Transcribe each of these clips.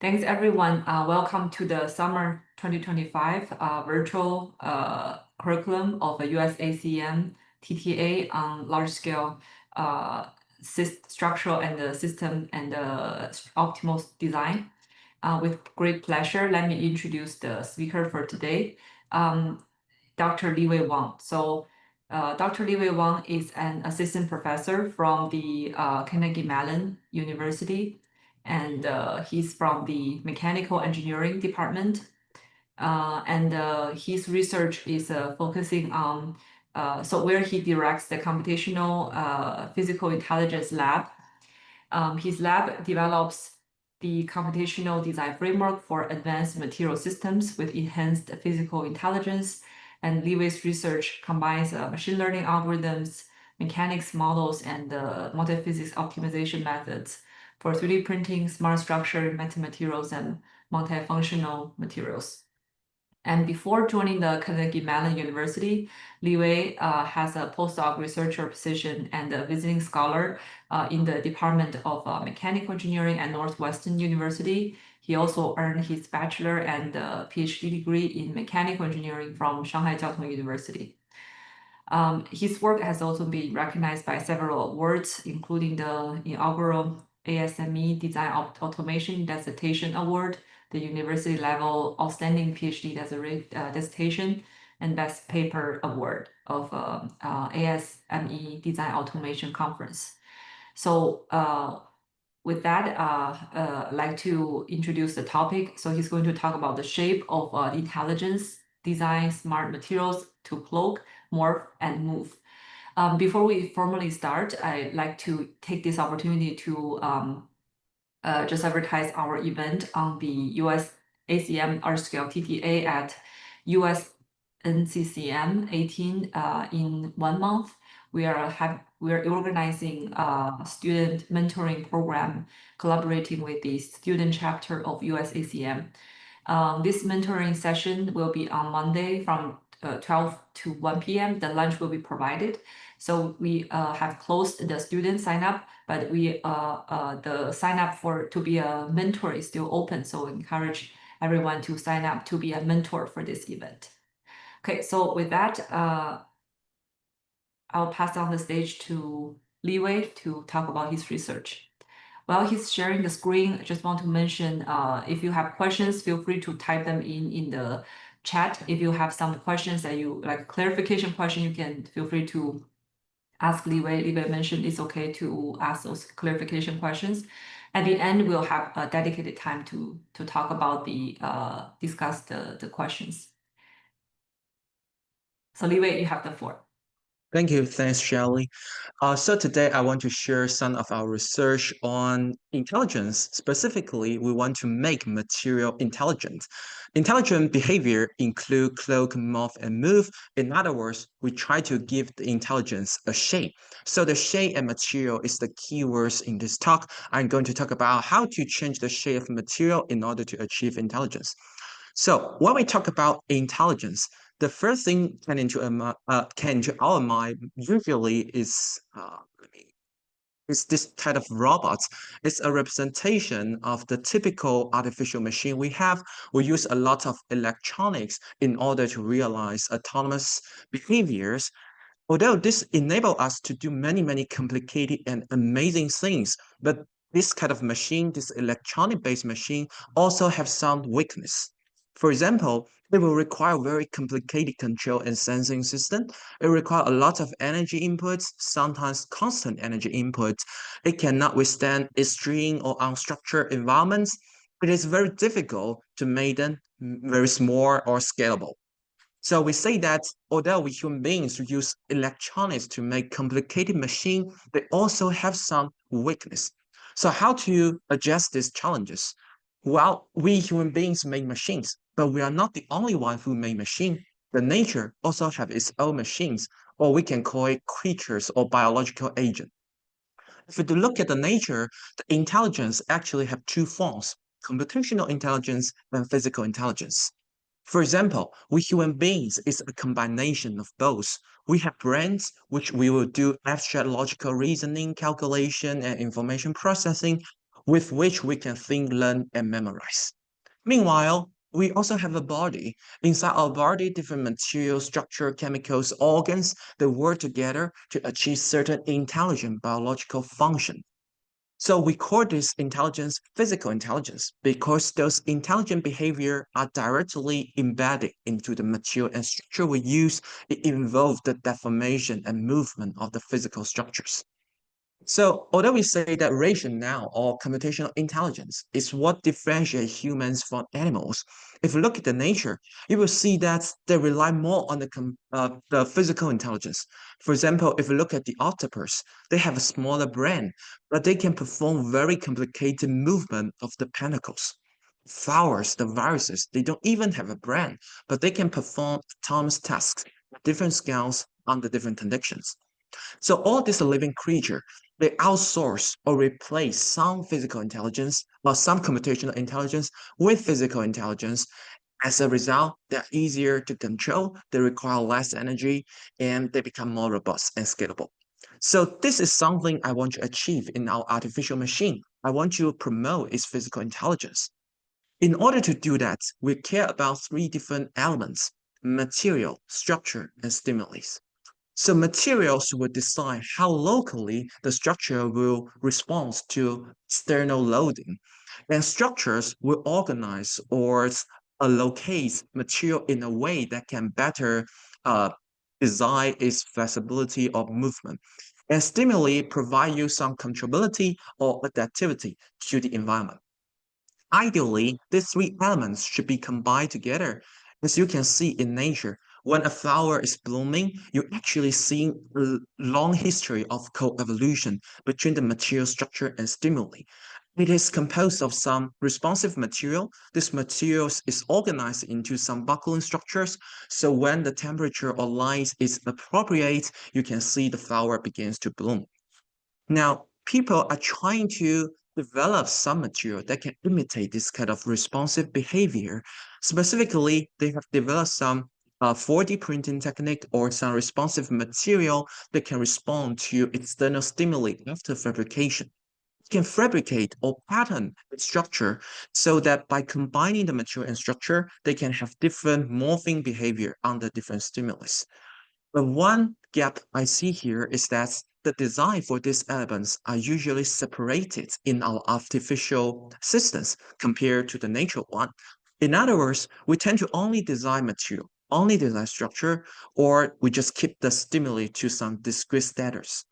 Thanks, everyone. Welcome to the summer 2025 virtual curriculum of the USACM TTA on large-scale structural and system and optimal design. With great pleasure, let me introduce the speaker for today, Dr. Liwei Wang. Dr. Liwei Wang is an assistant professor from the Carnegie Mellon University, and he's from the mechanical engineering department. His research is focusing on where he directs the computational physical intelligence lab. His lab develops the computational design framework for advanced material systems with enhanced physical intelligence. And Liwei's research combines machine learning algorithms, mechanics models, and multiphysics optimization methods for 3D printing, smart structure, metamaterials, and multifunctional materials. And before joining the Carnegie Mellon University, Liwei has a postdoc researcher position and a visiting scholar in the Department of Mechanical Engineering at Northwestern University. He also earned his bachelor and PhD degree in mechanical engineering from Shanghai Jiao Tong University. His work has also been recognized by several awards, including the inaugural ASME Design Automation Dissertation Award, the university level Outstanding PhD Dissertation, and Best Paper Award of ASME Design Automation Conference. So with that, I'd like to introduce the topic. So he's going to talk about the shape of intelligence, design smart materials to cloak, morph, and move. Before we formally start, I'd like to take this opportunity to just advertise our event on the USACM large-scale TTA at USNCCM 18 in 1 month. We are organizing a student mentoring program, collaborating with the student chapter of USACM. This mentoring session will be on Monday from 12 to 1 p.m. The lunch will be provided. So we have closed the student sign up, but the sign up to be a mentor is still open. So we encourage everyone to sign up to be a mentor for this event. Okay, so with that, I'll pass on the stage to Liwei to talk about his research. While he's sharing the screen, I just want to mention, if you have questions, feel free to type them in the chat. If you have some questions that you like clarification question, you can feel free to ask Liwei. Liwei mentioned it's okay to ask those clarification questions. At the end, we'll have a dedicated time to talk about discuss the questions. So Liwei, you have the floor. Thank you. Thanks, Shelley. So today I want to share some of our research on intelligence. Specifically, we want to make material intelligent. Intelligent behavior include cloak, morph, and move. In other words, we try to give the intelligence a shape. So the shape and material is the keywords in this talk. I'm going to talk about how to change the shape of material in order to achieve intelligence. So when we talk about intelligence, the first thing came into our mind usually is this kind of robots. It's a representation of the typical artificial machine we have. We use a lot of electronics in order to realize autonomous behaviors. Although this enables us to do many complicated and amazing things, but this kind of machine, this electronic-based machine, also have some weakness. For example, it will require very complicated control and sensing system. It requires a lot of energy inputs, sometimes constant energy inputs. It cannot withstand extreme or unstructured environments. It is very difficult to make them very small or scalable. So we say that although we human beings use electronics to make complicated machines, they also have some weakness. So how to address these challenges? Well, we human beings make machines, but we are not the only one who make machine. The nature also have its own machines, or we can call it creatures or biological agent. If we look at the nature, the intelligence actually have two forms, computational intelligence and physical intelligence. For example, we human beings is a combination of both. We have brains, which we will do abstract logical reasoning, calculation, and information processing. with which we can think, learn, and memorize. Meanwhile, we also have a body. Inside our body, different materials, structure, chemicals, organs, they work together to achieve certain intelligent biological function. So we call this intelligence physical intelligence because those intelligent behavior are directly embedded into the material and structure we use. It involves the deformation and movement of the physical structures. So, although we say that rationale or computational intelligence is what differentiates humans from animals, if you look at the nature, you will see that they rely more on the physical intelligence. For example, if you look at the octopus, they have a smaller brain, but they can perform very complicated movement of the pentacles. Flowers, the viruses, they don't even have a brain, but they can perform autonomous tasks at different scales under different conditions. So all these living creature, they outsource or replace some physical intelligence or some computational intelligence with physical intelligence. As a result, they're easier to control, they require less energy, and they become more robust and scalable. So this is something I want to achieve in our artificial machine. I want to promote its physical intelligence. In order to do that, we care about three different elements: material, structure, and stimuli. So materials will decide how locally the structure will respond to external loading, and structures will organize or allocate material in a way that can better uh, design its flexibility of movement. And stimuli provide you some controllability or adaptivity to the environment. Ideally, these three elements should be combined together. As you can see in nature, when a flower is blooming, you actually see a long history of co-evolution between the material structure and stimuli. It is composed of some responsive material. This material is organized into some buckling structures. So when the temperature or light is appropriate, you can see the flower begins to bloom. Now, people are trying to develop some material that can imitate this kind of responsive behavior. Specifically, they have developed some 4D printing technique or some responsive material that can respond to external stimuli after fabrication. It can fabricate or pattern its structure so that by combining the material and structure, they can have different morphing behavior under different stimulus. But one gap I see here is that the design for these elements are usually separated in our artificial systems compared to the natural one. In other words, we tend to only design material, only design structure, or we just keep the stimuli to some discrete status.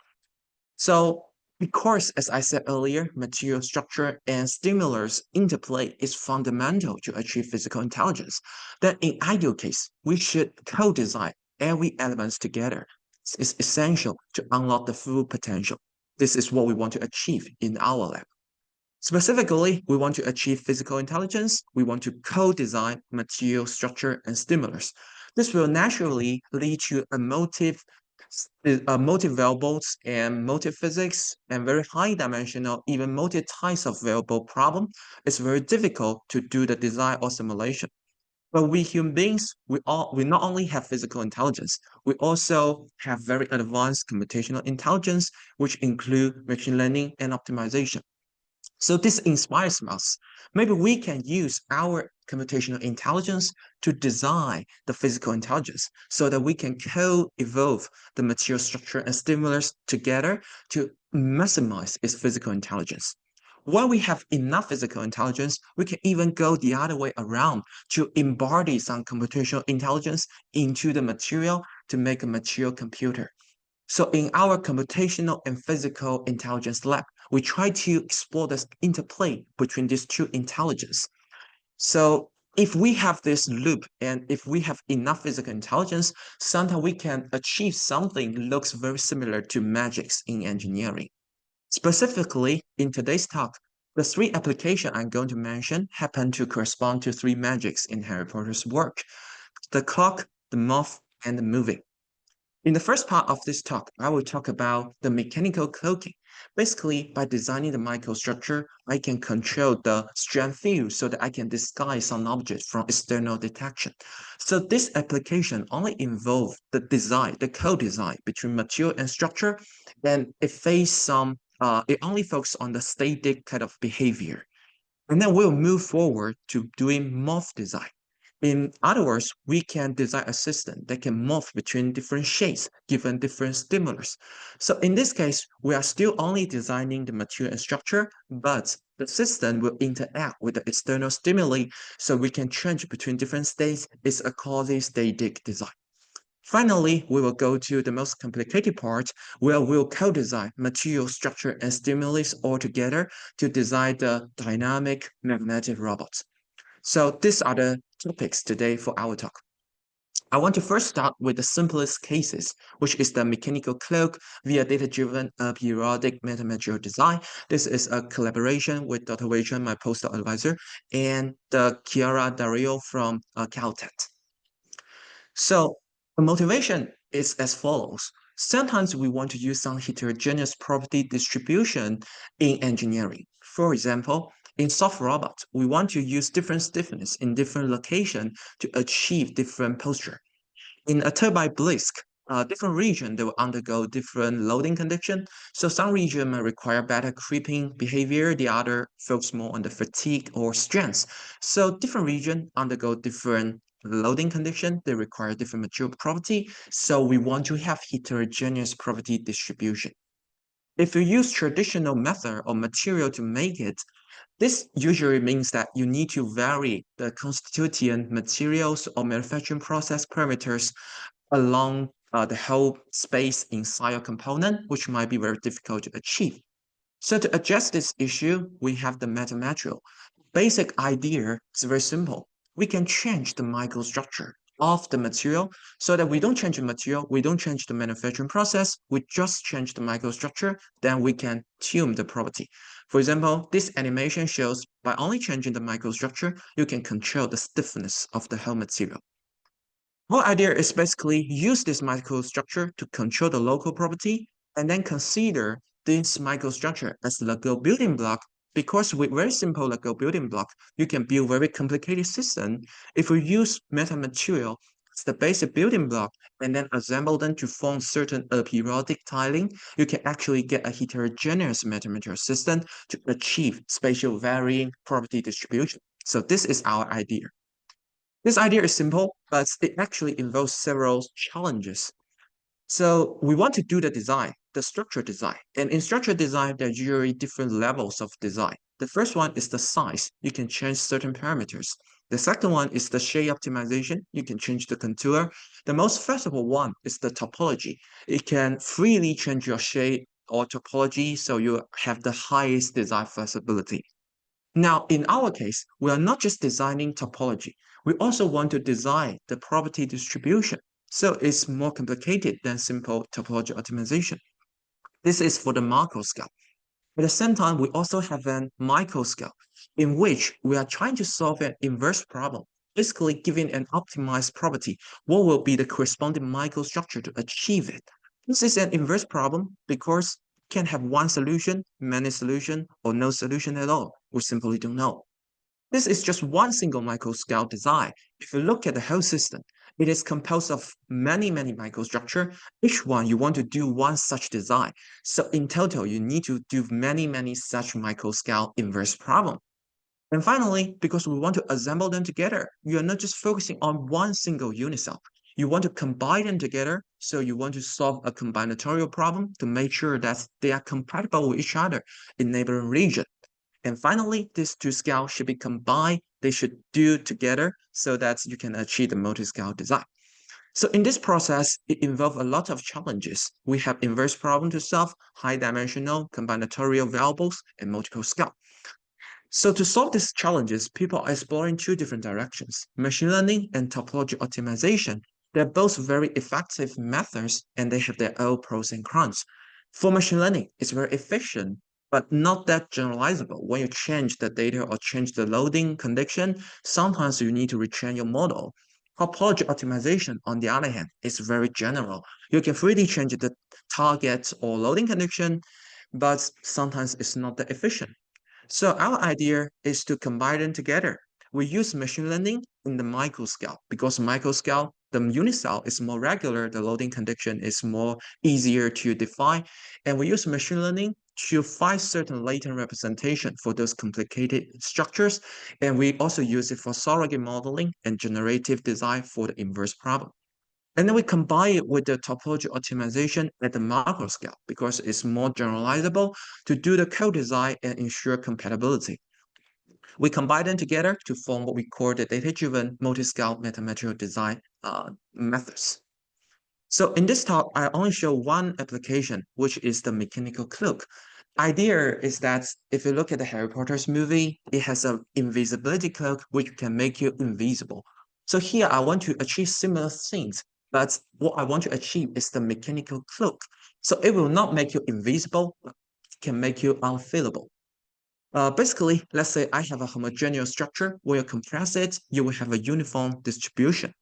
So, because as I said earlier, material structure and stimulus interplay is fundamental to achieve physical intelligence, then in ideal case, we should co-design every elements together. It's essential to unlock the full potential. This is what we want to achieve in our lab. Specifically, we want to achieve physical intelligence. We want to co-design material structure and stimulus. This will naturally lead to a motive variables and motive physics and very high dimensional, even multi types of variable problem. It's very difficult to do the design or simulation. But we human beings, we not only have physical intelligence, we also have very advanced computational intelligence, which include machine learning and optimization. So this inspires us. Maybe we can use our computational intelligence to design the physical intelligence so that we can co-evolve the material structure and stimulus together to maximize its physical intelligence. When we have enough physical intelligence, we can even go the other way around to embody some computational intelligence into the material to make a material computer. So in our computational and physical intelligence lab, we try to explore this interplay between these two intelligence. So if we have this loop and if we have enough physical intelligence, sometimes we can achieve something looks very similar to magics in engineering. Specifically, in today's talk, the three applications I'm going to mention happen to correspond to three magics in Harry Potter's work: the clock, the morph, and the moving. In the first part of this talk, I will talk about the mechanical cloaking. Basically, by designing the microstructure, I can control the strength field so that I can disguise some object from external detection. So this application only involves the design, the co-design between material and structure, and it faces some it only focuses on the static kind of behavior. And then we'll move forward to doing morph design. In other words, we can design a system that can morph between different shapes given different stimulus. So in this case, we are still only designing the material and structure, but the system will interact with the external stimuli, so we can change between different states. It's a quasi-static design. Finally, we will go to the most complicated part, where we'll co-design material, structure, and stimulus all together to design the dynamic magnetic robots. So these are the topics today for our talk. I want to first start with the simplest cases, which is the mechanical cloak via data-driven periodic metamaterial design. This is a collaboration with Dr. Wei Chen, my postdoc advisor, and the Chiara Dario from Caltech. So the motivation is as follows. Sometimes we want to use some heterogeneous property distribution in engineering. For example, in soft robots, we want to use different stiffness in different location to achieve different posture. In a turbine blisk, different region they will undergo different loading condition. So some region may require better creeping behavior, the other focus more on the fatigue or strength. So different region undergo different loading condition, they require different material property. So we want to have heterogeneous property distribution. If you use traditional method or material to make it, this usually means that you need to vary the constituent materials or manufacturing process parameters along the whole space inside a component, which might be very difficult to achieve. So to address this issue, we have the metamaterial. Basic idea is very simple. We can change the microstructure of the material so that we don't change the material, we don't change the manufacturing process, we just change the microstructure, then we can tune the property. For example, this animation shows by only changing the microstructure, you can control the stiffness of the whole material. Our idea is basically use this microstructure to control the local property and then consider this microstructure as Lego building block, because with very simple Lego building block, you can build very complicated system. If we use metamaterial as the basic building block and then assemble them to form certain periodic tiling, you can actually get a heterogeneous metamaterial system to achieve spatial varying property distribution. So this is our idea. This idea is simple, but it actually involves several challenges. So we want to do the design, the structure design. And in structure design, there are usually different levels of design. The first one is the size. You can change certain parameters. The second one is the shape optimization. You can change the contour. The most flexible one is the topology. It can freely change your shape or topology, so you have the highest design flexibility. Now, in our case, we are not just designing topology. We also want to design the property distribution. So it's more complicated than simple topology optimization. This is for the macro scale. At the same time, we also have an micro scale in which we are trying to solve an inverse problem, basically giving an optimized property. What will be the corresponding microstructure to achieve it? This is an inverse problem because you can have one solution, many solution, or no solution at all. We simply don't know. This is just one single microscale design. If you look at the whole system, it is composed of many microstructure. Each one you want to do one such design. So in total, you need to do many such microscale inverse problem. And finally, because we want to assemble them together, you are not just focusing on one single unit cell. You want to combine them together, so you want to solve a combinatorial problem to make sure that they are compatible with each other in neighboring region. And finally, these two scales should be combined. They should do together so that you can achieve the multi-scale design. So in this process, it involves a lot of challenges. We have inverse problem to solve, high-dimensional combinatorial variables, and multiple scale. So to solve these challenges, people are exploring two different directions, machine learning and topology optimization. They're both very effective methods, and they have their own pros and cons. For machine learning, it's very efficient, but not that generalizable. When you change the data or change the loading condition, sometimes you need to retrain your model. Topology optimization, on the other hand, is very general. You can freely change the target or loading condition, but sometimes it's not that efficient. So our idea is to combine them together. We use machine learning in the micro scale because micro scale, the unit cell is more regular, the loading condition is more easier to define. And we use machine learning to find certain latent representation for those complicated structures. And we also use it for surrogate modeling and generative design for the inverse problem. And then we combine it with the topology optimization at the macro scale because it's more generalizable to do the code design and ensure compatibility. We combine them together to form what we call the data-driven multiscale metamaterial design methods. So in this talk, I only show one application, which is the mechanical cloak. Idea is that if you look at the Harry Potter's movie, it has an invisibility cloak which can make you invisible. So here I want to achieve similar things, but what I want to achieve is the mechanical cloak. So it will not make you invisible, but it can make you unfeelable. Basically, let's say I have a homogeneous structure where you compress it, you will have a uniform distribution.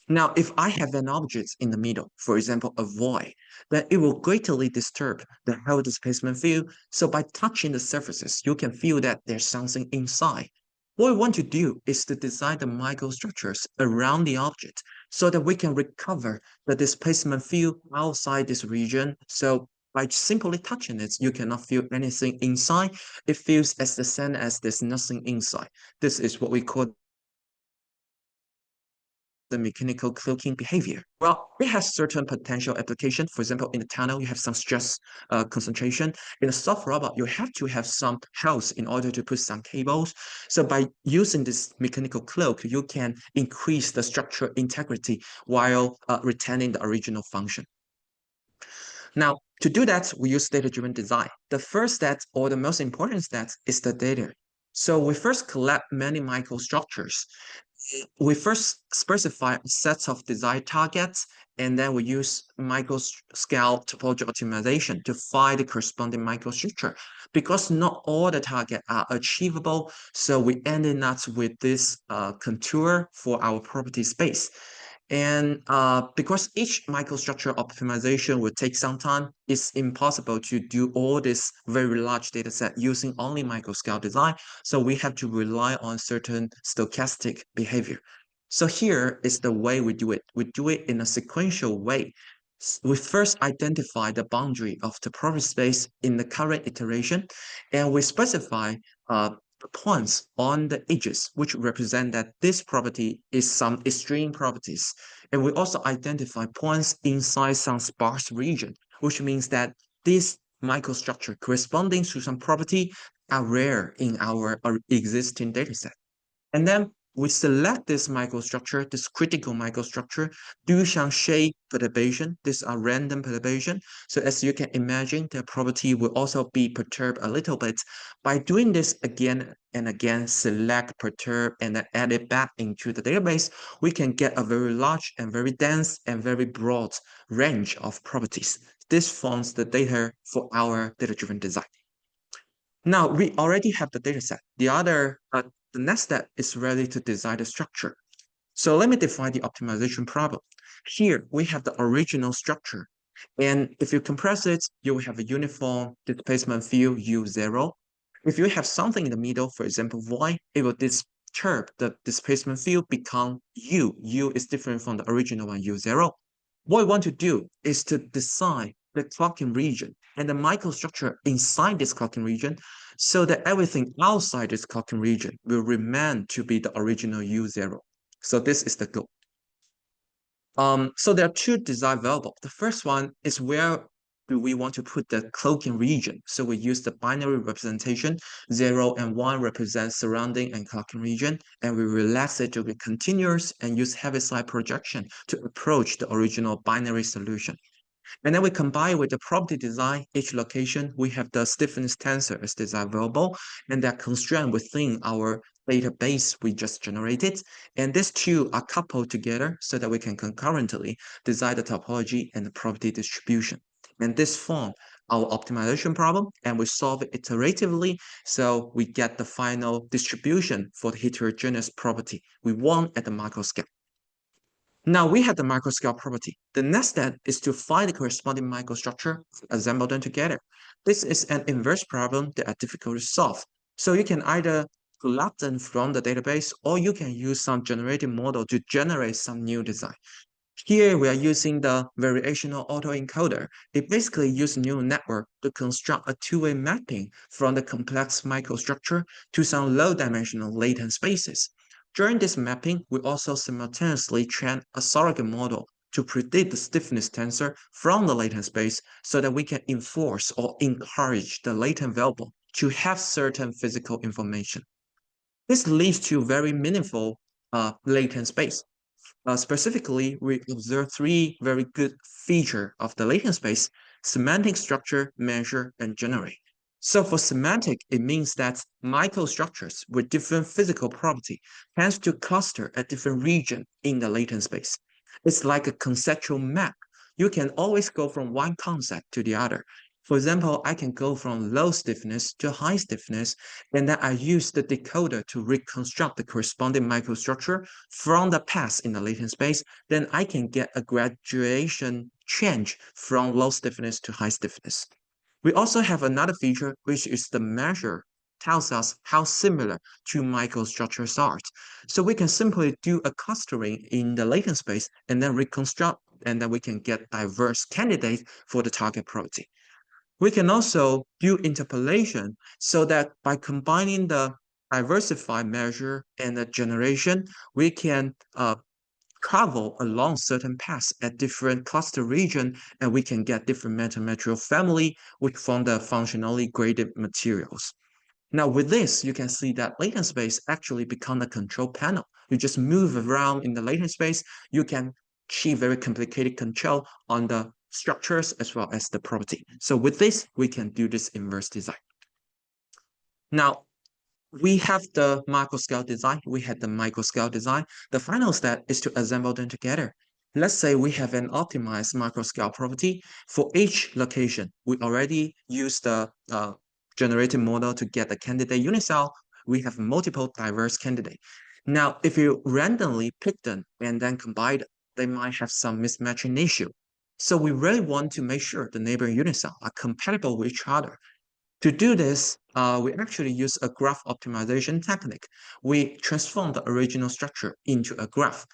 Now, if I have an object in the middle, for example, a void, then it will greatly disturb the whole displacement field. So by touching the surfaces, you can feel that there's something inside. What we want to do is to design the microstructures around the object so that we can recover the displacement field outside this region. So by simply touching it, you cannot feel anything inside. It feels as the same as there's nothing inside. This is what we call the mechanical cloaking behavior. Well, it has certain potential application. For example, in the tunnel, you have some stress concentration. In a soft robot, you have to have some health in order to put some cables. So by using this mechanical cloak, you can increase the structural integrity while retaining the original function. Now, to do that, we use data-driven design. The first step, or the most important step, is the data. So we first collect many microstructures. We first specify sets of desired targets, and then we use microscale topology optimization to find the corresponding microstructure. Because not all the targets are achievable, so we ended up with this contour for our property space. And because each microstructure optimization will take some time, it's impossible to do all this very large data set using only microscale design. So we have to rely on certain stochastic behavior. So here is the way we do it. We do it in a sequential way. We first identify the boundary of the property space in the current iteration, and we specify points on the edges, which represent that this property is some extreme properties. And we also identify points inside some sparse region, which means that this microstructure corresponding to some property are rare in our existing dataset. And then we select this microstructure, this critical microstructure, do some shape perturbation. These are random perturbation. So as you can imagine, the property will also be perturbed a little bit. By doing this again and again, select, perturb, and then add it back into the database, we can get a very large and very dense and very broad range of properties. This forms the data for our data-driven design. Now, we already have the dataset. The next step is ready to design the structure. So let me define the optimization problem. Here, we have the original structure. And if you compress it, you will have a uniform displacement field U0. If you have something in the middle, for example, void, it will disturb the displacement field become U. U is different from the original one, U0. What we want to do is to design the clocking region and the microstructure inside this clocking region so that everything outside this clocking region will remain to be the original U0. So this is the goal. So there are two design variables. The first one is where do we want to put the cloaking region? So we use the binary representation. 0 and 1 represent surrounding and cloaking region, and we relax it to be continuous and use heaviside projection to approach the original binary solution. And then we combine with the property design, each location, we have the stiffness tensor as design variable, and they're constrained within our database we just generated. And these two are coupled together so that we can concurrently design the topology and the property distribution. And this form our optimization problem, and we solve it iteratively, so we get the final distribution for the heterogeneous property we want at the macro scale. Now we have the microscale property. The next step is to find the corresponding microstructure, assemble them together. This is an inverse problem that are difficult to solve. So you can either collect them from the database, or you can use some generative model to generate some new design. Here we are using the variational autoencoder. It basically uses neural network to construct a two-way mapping from the complex microstructure to some low-dimensional latent spaces. During this mapping, we also simultaneously train a surrogate model to predict the stiffness tensor from the latent space so that we can enforce or encourage the latent variable to have certain physical information. This leads to very meaningful latent space. Specifically, we observe three very good features of the latent space: semantic, structure, measure, and generate. So for semantic, it means that microstructures with different physical property tends to cluster at different region in the latent space. It's like a conceptual map. You can always go from one concept to the other. For example, I can go from low stiffness to high stiffness, and then I use the decoder to reconstruct the corresponding microstructure from the past in the latent space. Then I can get a graduation change from low stiffness to high stiffness. We also have another feature, which is the measure tells us how similar two microstructures are. So we can simply do a clustering in the latent space and then reconstruct, and then we can get diverse candidates for the target property. We can also do interpolation so that by combining the diversified measure and the generation, we can travel along certain paths at different cluster region, and we can get different metamaterial family, which form the functionally graded materials. Now with this, you can see that latent space actually become a control panel. You just move around in the latent space, you can achieve very complicated control on the structures as well as the property. So with this, we can do this inverse design. Now, we have the macro scale design, we had the micro scale design. The final step is to assemble them together. Let's say we have an optimized macro scale property. For each location, we already use the generative model to get the candidate unit cell. We have multiple diverse candidates. Now, if you randomly pick them and then combine them, they might have some mismatching issue. So we really want to make sure the neighboring unit cell are compatible with each other. To do this, we actually use a graph optimization technique. We transform the original structure into a graph.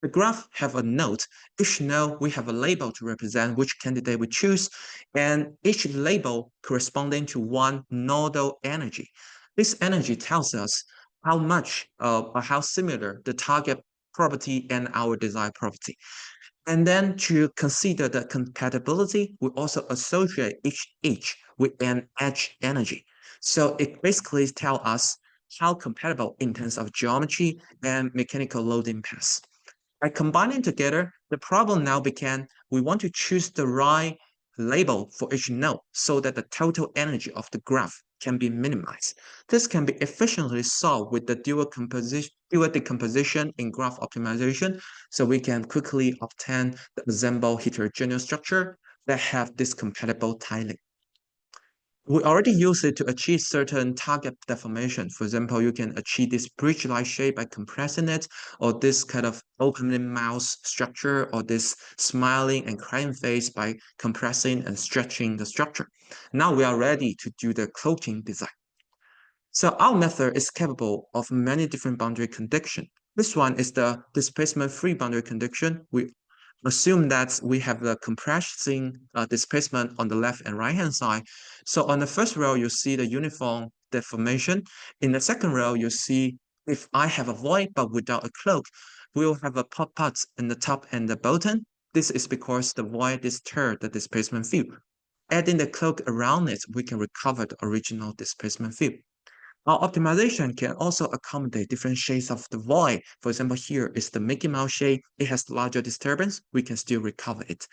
The graph have a node. Each node, we have a label to represent which candidate we choose, and each label corresponding to one nodal energy. This energy tells us how much or how similar the target property and our desired property. And then to consider the compatibility, we also associate each edge with an edge energy. So it basically tells us how compatible in terms of geometry and mechanical loading paths. By combining together, the problem now became we want to choose the right label for each node so that the total energy of the graph can be minimized. This can be efficiently solved with the dual decomposition in graph optimization, so we can quickly obtain the assembled heterogeneous structure that have this compatible tiling. We already use it to achieve certain target deformation. For example, you can achieve this bridge-like shape by compressing it, or this kind of opening mouth structure, or this smiling and crying face by compressing and stretching the structure. Now we are ready to do the cloaking design. So our method is capable of many different boundary conditions. This one is the displacement-free boundary condition. We assume that we have the compressing displacement on the left and right hand side. So on the first row, you see the uniform deformation. In the second row, you see if I have a void but without a cloak, we will have a pop parts in the top and the bottom. This is because the void disturbs the displacement field. Adding the cloak around it, we can recover the original displacement field. Our optimization can also accommodate different shades of the void. For example, here is the Mickey Mouse shade. It has larger disturbance. We can still recover it.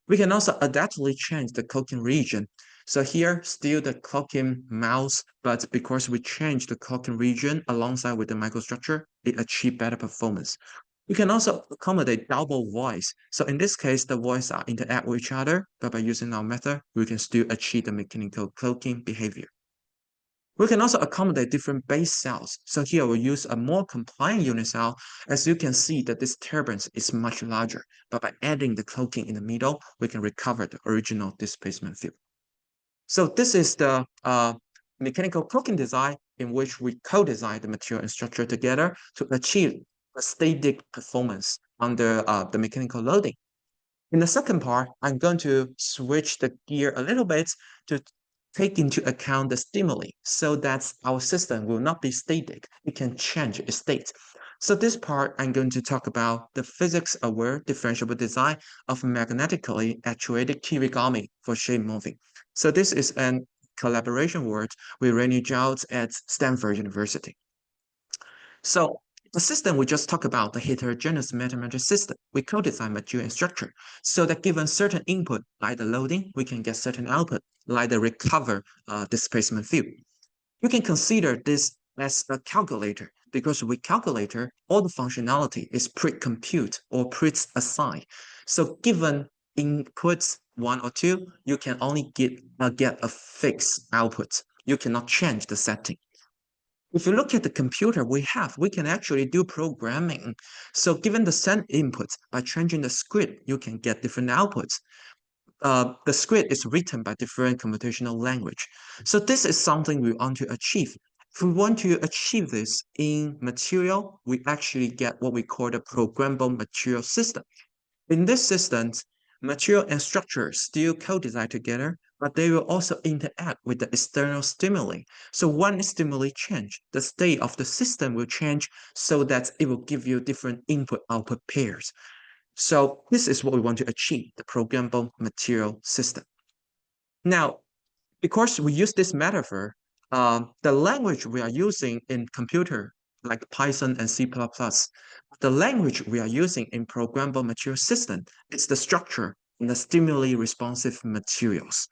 We can also adaptively change the cloaking region. So here, still the cloaking mouse, but because we change the cloaking region alongside with the microstructure, it achieves better performance. We can also accommodate double voids. So in this case, the voids are interact with each other, but by using our method, we can still achieve the mechanical cloaking behavior. We can also accommodate different base cells. So here we'll use a more compliant unit cell. As you can see, the disturbance is much larger, but by adding the cloaking in the middle, we can recover the original displacement field. So this is the mechanical cloaking design in which we co-design the material and structure together to achieve a static performance under the mechanical loading. In the second part, I'm going to switch the gear a little bit to take into account the stimuli so that our system will not be static. It can change its state. So this part, I'm going to talk about the physics-aware differentiable design of magnetically actuated kirigami for shape moving. So this is a collaboration work with Rennie Zhao at Stanford University. So the system we just talked about, the heterogeneous mathematical system, we co-design material and structure so that given certain input, like the loading, we can get certain output, like the recover displacement field. You can consider this as a calculator because with calculator, all the functionality is pre-compute or pre-assigned. So given inputs 1 or 2, you can only get a fixed output. You cannot change the setting. If you look at the computer we can actually do programming. So given the send inputs, by changing the script, you can get different outputs. The script is written by different computational language. So this is something we want to achieve. If we want to achieve this in material, we actually get what we call the programmable material system. In this system, material and structure still co-design together, but they will also interact with the external stimuli. So when stimuli change, the state of the system will change so that it will give you different input-output pairs. So this is what we want to achieve, the programmable material system. Now, because we use this metaphor, the language we are using in computer, like Python and C++, the language we are using in programmable material system is the structure and the stimuli responsive materials.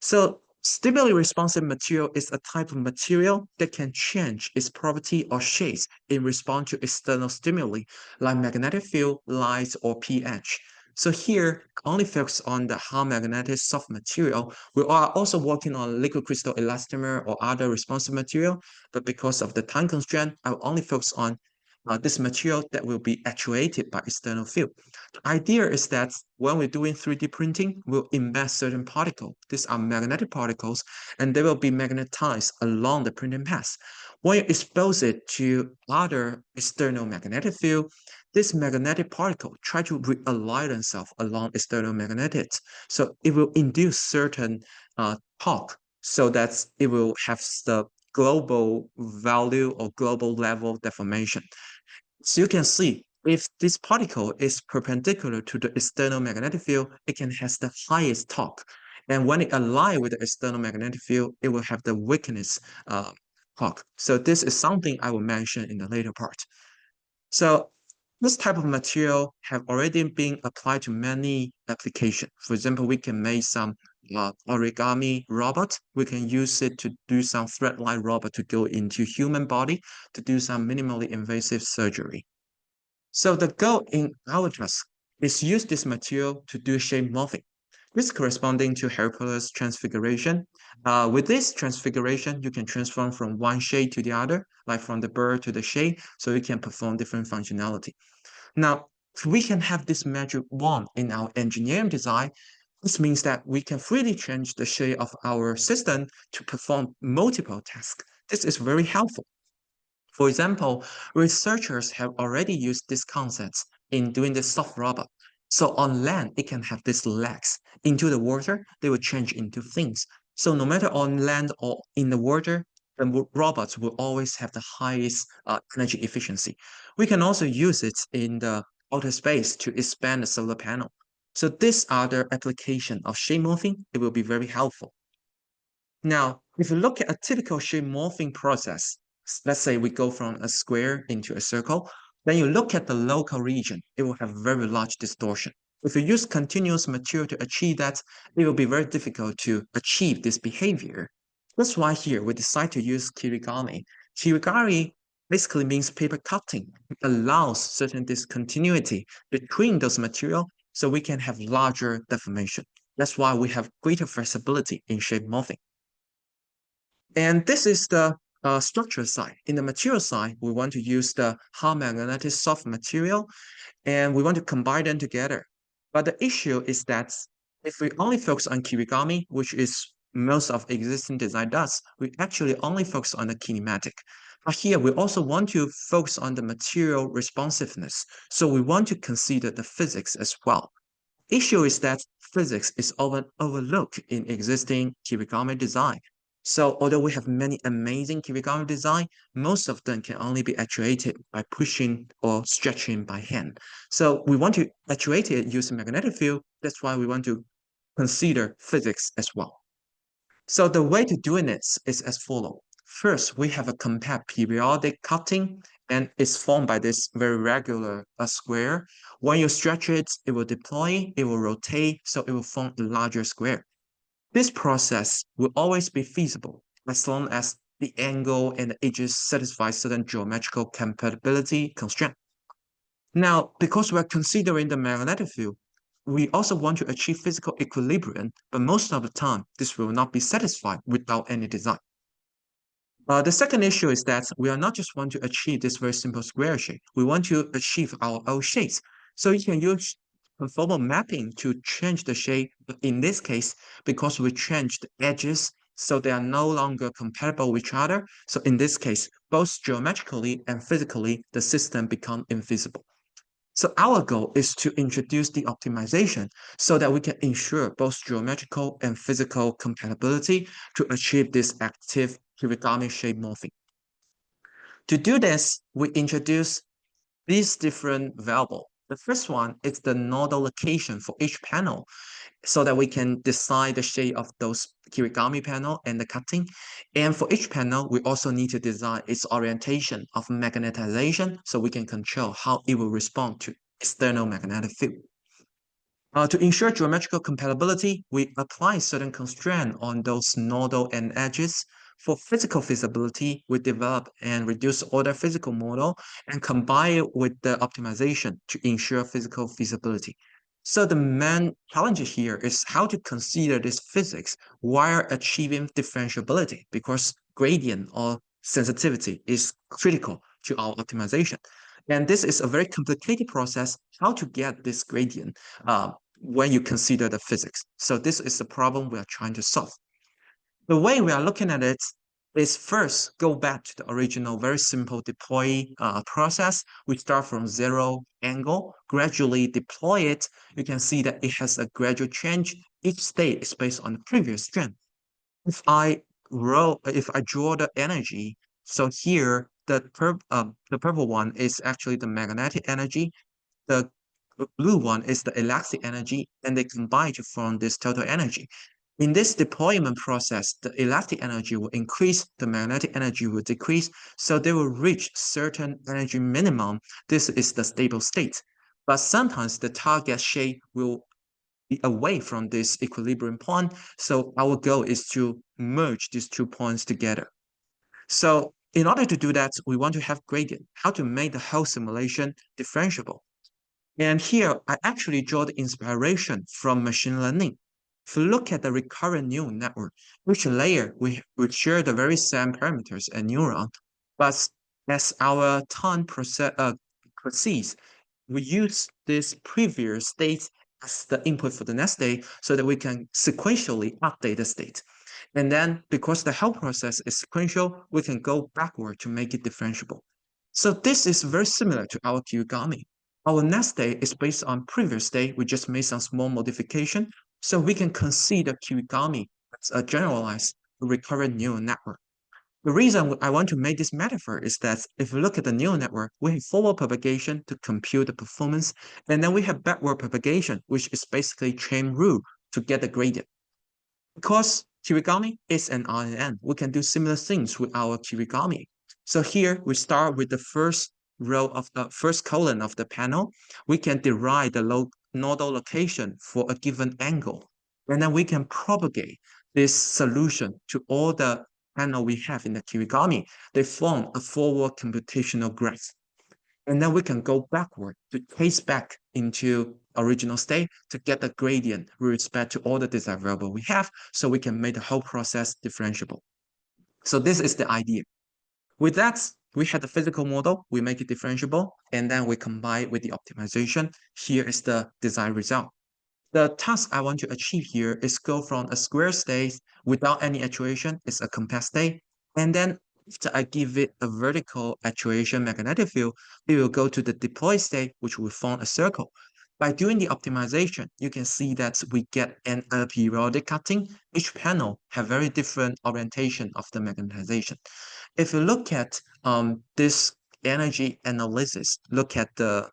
So stimuli responsive material is a type of material that can change its property or shapes in response to external stimuli like magnetic field, light, or pH. So here, only focus on the hard magnetic soft material. We are also working on liquid crystal elastomer or other responsive material, but because of the time constraint, I will only focus on this material that will be actuated by external field. The idea is that when we're doing 3D printing, we'll embed certain particles. These are magnetic particles, and they will be magnetized along the printing path. When you expose it to other external magnetic field, this magnetic particle try to realign themselves along external magnetics. So it will induce certain torque so that it will have the global value or global level deformation. So you can see if this particle is perpendicular to the external magnetic field, it can have the highest torque. And when it aligns with the external magnetic field, it will have the weakness torque. So this is something I will mention in the later part. So this type of material have already been applied to many applications. For example, we can make some origami robot. We can use it to do some thread-like robot to go into human body to do some minimally invasive surgery. So the goal in our task is use this material to do shape morphing. This corresponding to Hercules transfiguration. With this transfiguration, you can transform from one shade to the other, like from the bird to the shade, so you can perform different functionality. Now, if we can have this magic wand in our engineering design, this means that we can freely change the shape of our system to perform multiple tasks. This is very helpful. For example, researchers have already used these concepts in doing the soft robot. So on land, it can have these legs. Into the water, they will change into things. So no matter on land or in the water, the robots will always have the highest energy efficiency. We can also use it in the outer space to expand the solar panel. So these are the application of shape morphing. It will be very helpful. Now, if you look at a typical shape morphing process, let's say we go from a square into a circle, then you look at the local region, it will have very large distortion. If you use continuous material to achieve that, it will be very difficult to achieve this behavior. That's why here we decide to use kirigami. Kirigami basically means paper cutting. It allows certain discontinuity between those material so we can have larger deformation. That's why we have greater flexibility in shape morphing. And this is the structure side. In the material side, we want to use the hard magnetic soft material, and we want to combine them together. But the issue is that if we only focus on kirigami, which is most of existing design does, we actually only focus on the kinematic. But here, we also want to focus on the material responsiveness. So we want to consider the physics as well. Issue is that physics is often overlooked in existing kirigami design. So although we have many amazing kirigami design, most of them can only be actuated by pushing or stretching by hand. So we want to actuate it using magnetic field. That's why we want to consider physics as well. So the way to doing it is as follows. First, we have a compact periodic cutting, and it's formed by this very regular square. When you stretch it, it will deploy, it will rotate, so it will form a larger square. This process will always be feasible as long as the angle and the edges satisfy certain geometrical compatibility constraint. Now, because we're considering the magnetic field, we also want to achieve physical equilibrium, but most of the time, this will not be satisfied without any design. The second issue is that we are not just want to achieve this very simple square shape. We want to achieve our own shapes. So you can use conformal mapping to change the shape. But in this case, because we changed the edges, so they are no longer compatible with each other. So in this case, both geometrically and physically, the system become invisible. So our goal is to introduce the optimization so that we can ensure both geometrical and physical compatibility to achieve this active kirigami shape morphing. To do this, we introduce these different variables. The first one is the nodal location for each panel so that we can decide the shape of those kirigami panel and the cutting. And for each panel, we also need to design its orientation of magnetization so we can control how it will respond to external magnetic field. To ensure geometrical compatibility, we apply certain constraints on those nodal and edges. For physical feasibility, we develop and reduce order physical model and combine it with the optimization to ensure physical feasibility. So the main challenge here is how to consider this physics while achieving differentiability, because gradient or sensitivity is critical to our optimization. And this is a very complicated process, how to get this gradient when you consider the physics. So this is the problem we are trying to solve. The way we are looking at it is first go back to the original very simple deploy process. We start from zero angle, gradually deploy it. You can see that it has a gradual change. Each state is based on the previous strength. If I draw the energy, so here the purple one is actually the magnetic energy. The blue one is the elastic energy, and they combine to form this total energy. In this deployment process, the elastic energy will increase, the magnetic energy will decrease, so they will reach certain energy minimum. This is the stable state. But sometimes the target shape will be away from this equilibrium point, so our goal is to merge these 2 points together. So in order to do that, we want to have gradient, how to make the whole simulation differentiable. And here, I actually draw the inspiration from machine learning. If you look at the recurrent neural network, each layer we share the very same parameters and neuron, but as our time proceeds, we use this previous state as the input for the next state so that we can sequentially update the state. And then because the whole process is sequential, we can go backward to make it differentiable. So this is very similar to our kirigami. Our next state is based on previous state. We just made some small modification. So we can consider kirigami as a generalized recurrent neural network. The reason I want to make this metaphor is that if you look at the neural network, we have forward propagation to compute the performance, and then we have backward propagation, which is basically chain rule to get the gradient. Because kirigami is an RNN, we can do similar things with our kirigami. So here we start with the first row of the first column of the panel. We can derive the nodal location for a given angle. And then we can propagate this solution to all the panel we have in the kirigami. They form a forward computational graph. And then we can go backward to trace back into original state to get the gradient with respect to all the desired variable we have, so we can make the whole process differentiable. So this is the idea. With that, we had the physical model, we make it differentiable, and then we combine with the optimization. Here is the desired result. The task I want to achieve here is go from a square state without any actuation, it's a compact state, and then After I give it a vertical actuation magnetic field, it will go to the deploy state, which will form a circle. By doing the optimization, you can see that we get an aperiodic cutting. Each panel have very different orientation of the magnetization. If you look at this energy analysis, look at the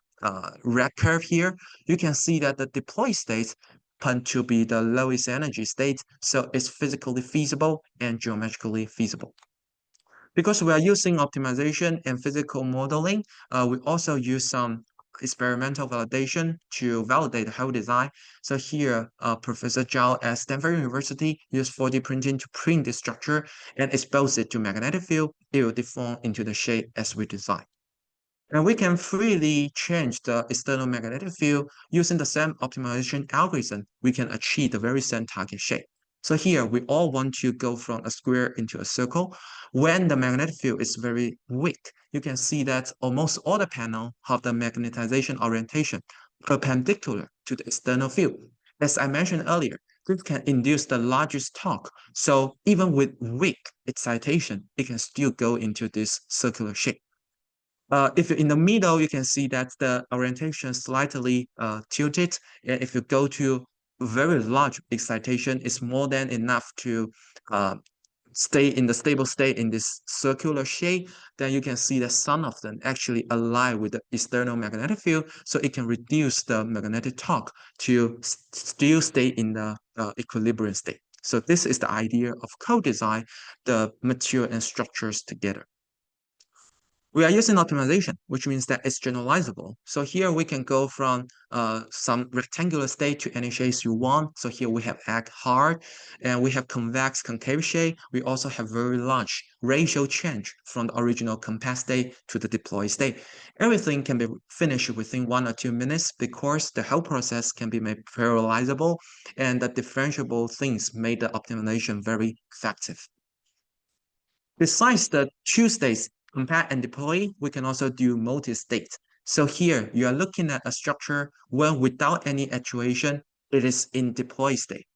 red curve here, you can see that the deploy state tend to be the lowest energy state, so it's physically feasible and geometrically feasible. Because we are using optimization and physical modeling, we also use some experimental validation to validate the whole design. So here, Professor Zhao at Stanford University used 4D printing to print this structure and expose it to magnetic field. It will deform into the shape as we design. And we can freely change the external magnetic field using the same optimization algorithm. We can achieve the very same target shape. So here, we all want to go from a square into a circle. When the magnetic field is very weak, you can see that almost all the panel have the magnetization orientation perpendicular to the external field. As I mentioned earlier, this can induce the largest torque. So even with weak excitation, it can still go into this circular shape. If you're in the middle, you can see that the orientation slightly tilted. And if you go to very large excitation, it's more than enough to uh, stay in the stable state in this circular shape. Then you can see that some of them actually align with the external magnetic field, so it can reduce the magnetic torque to still stay in the equilibrium state. So this is the idea of co-design the material and structures together. We are using optimization, which means that it's generalizable. So here we can go from some rectangular state to any shapes you want. So here we have egg hard, and we have convex concave shape. We also have very large ratio change from the original compact state to the deployed state. Everything can be finished within 1 or 2 minutes because the whole process can be made parallelizable, and the differentiable things made the optimization very effective. Besides the two states, compact and deploy, we can also do multi-state. So here, you are looking at a structure where without any actuation, it is in deploy state.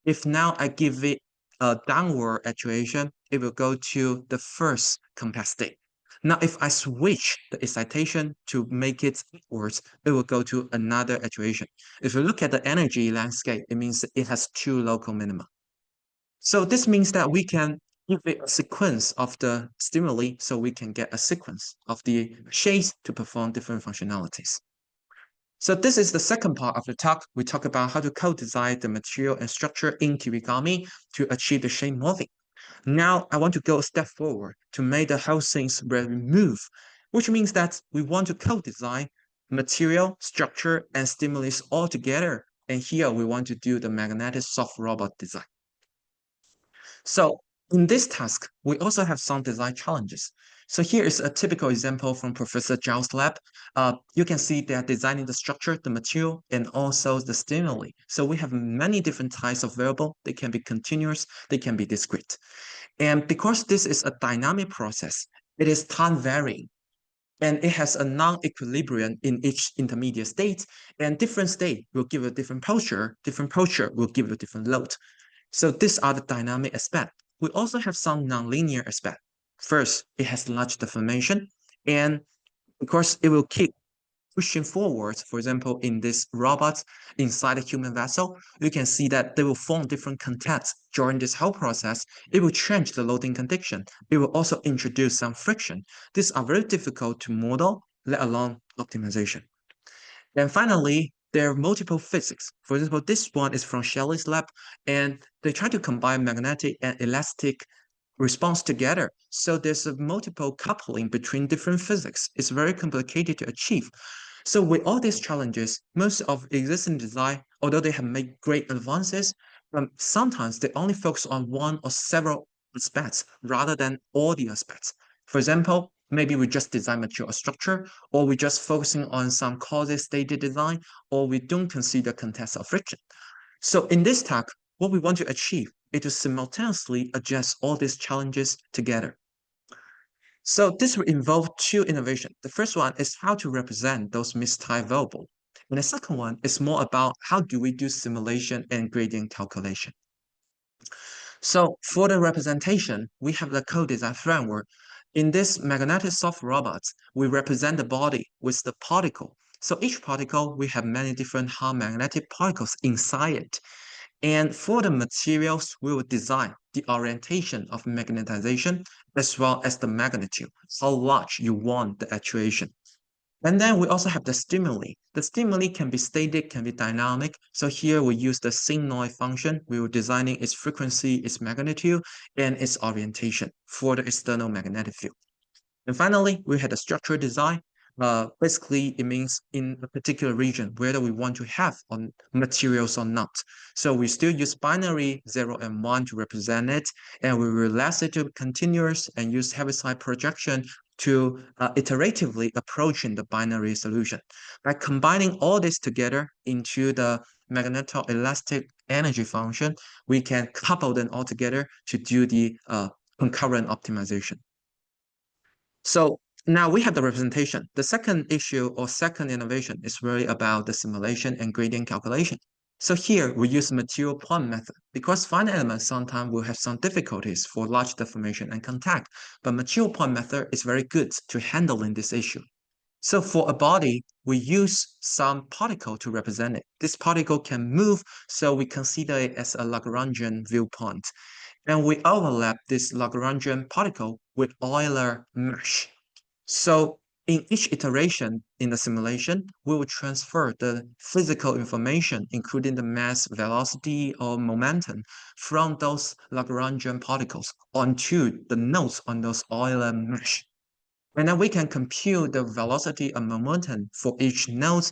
If now I give it a downward actuation, it will go to the first compact state. Now, if I switch the excitation to make it upwards, it will go to another actuation. If you look at the energy landscape, it means it has two local minima. So this means that we can give it a sequence of the stimuli so we can get a sequence of the shapes to perform different functionalities. So this is the second part of the talk. We talk about how to co-design the material and structure in kirigami to achieve the shape morphing. Now I want to go a step forward to make the whole things really move, which means that we want to co-design material, structure, and stimulus all together. And here we want to do the magnetic soft robot design. So in this task, we also have some design challenges. So here is a typical example from Professor Zhao's lab. You can see they are designing the structure, the material, and also the stimuli. So we have many different types of variable. They can be continuous, they can be discrete. And because this is a dynamic process, it is time varying. And it has a non-equilibrium in each intermediate state, and different state will give a different posture will give a different load. So these are the dynamic aspect. We also have some nonlinear aspect. First, it has large deformation, and of course, it will keep pushing forwards. For example, in this robot inside a human vessel, you can see that they will form different contacts during this whole process. It will change the loading condition. It will also introduce some friction. These are very difficult to model, let alone optimization. And finally, there are multiple physics. For example, this one is from Shelley's lab, and they try to combine magnetic and elastic response together. So there's a multiple coupling between different physics. It's very complicated to achieve. So with all these challenges, most of existing design, although they have made great advances, sometimes they only focus on one or several aspects rather than all the aspects. For example, maybe we just design material structure, or we just focusing on some causes stated design, or we don't consider context of friction. So in this talk, what we want to achieve is to simultaneously address all these challenges together. So this will involve two innovations. The first one is how to represent those mistype variables. And the second one is more about how do we do simulation and gradient calculation. So for the representation, we have the co-design framework. In this magnetic soft robot, we represent the body with the particle. So each particle, we have many different hard magnetic particles inside it. And for the materials, we will design the orientation of magnetization as well as the magnitude, how large you want the actuation. And then we also have the stimuli. The stimuli can be static, can be dynamic. So here we use the sigmoid function. We were designing its frequency, its magnitude, and its orientation for the external magnetic field. And finally, we had a structural design. Basically, it means in a particular region, whether we want to have on materials or not. So we still use binary 0 and 1 to represent it, and we relax it to continuous and use heaviside projection to iteratively approaching the binary solution. By combining all this together into the magnetoelastic energy function, we can couple them all together to do the concurrent optimization. So now we have the representation. The second issue or second innovation is really about the simulation and gradient calculation. So here we use material point method because fine elements sometimes will have some difficulties for large deformation and contact, but material point method is very good to handling this issue. So for a body, we use some particle to represent it. This particle can move, so we consider it as a Lagrangian viewpoint. And we overlap this Lagrangian particle with Euler mesh. So in each iteration in the simulation, we will transfer the physical information, including the mass, velocity, or momentum, from those Lagrangian particles onto the nodes on those Euler mesh. And then we can compute the velocity and momentum for each node,